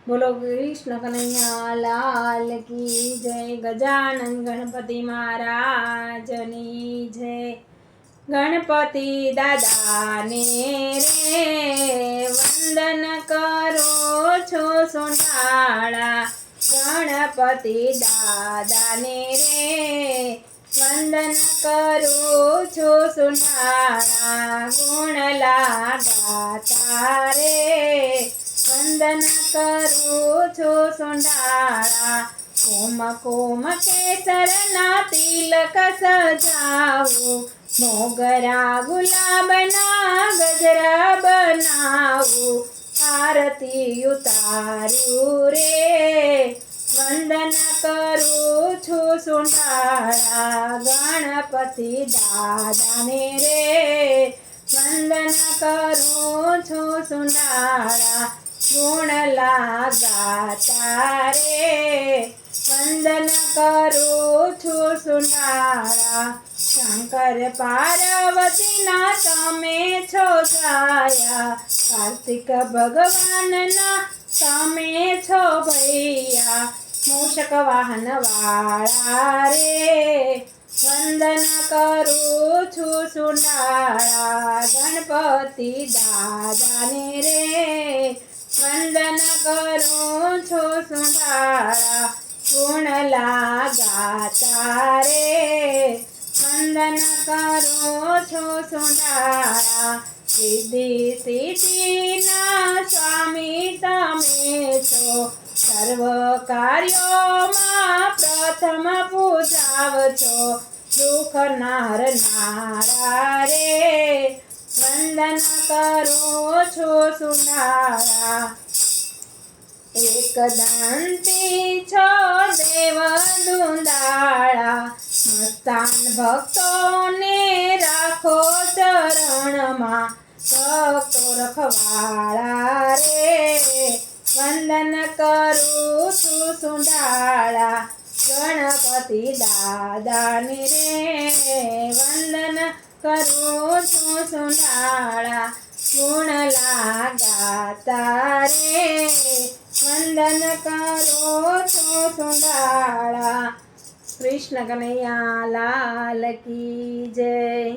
बोलो कृष्ण कन्हैया लाल की जय। गजानन गणपति महाराजनी जय। गणपति दादा ने रे वंदन करो छो सोनाड़ा। गणपति दादा ने रे वंदन करो छो सोनाड़ा। गुण लागा रे वंदन करो छो सोनाड़ा। कोम कोम केसरना तिलक सजाऊ। मोगरा गुलाबना गजरा बनाऊ। आरती उतारू रे वंदन करू छो सोनाड़ा। गणपति दादा ने रे वंदन करू छो सोनाड़ा। गुण लागा तारे वंदन करू छो सोनाड़ा। शंकर पार्वती ना तमे छो छाया। कार्तिक भगवान ना तमे छो भैया। मूषक वाहन वाला रे वंदन करू छो सोनाड़ा। गणपति दादा ने रे वंदन करू छो सोनाड़ा। गुण लागा तारे वंदन करू छो सोनाड़ा। रिद्धि सिद्धि ना स्वामी तमे छो। सर्व कार्यों में प्रथम पूजाव छो। दुख नार नारा रे वंदन करो छो सोनाड़ा। एक दंती छो देव दुंदाड़ा। मस्तान भक्तों ने राखो चरण मा। भक्तो रखवाड़ा रे वंदन करू छो सोनाड़ा। गणपति दादा ने रे वंदन करू छो सोनाड़ा। गुण लागा तारे वंदन करो छो सोनाड़ा। कृष्ण कन्हैया लाल की जय।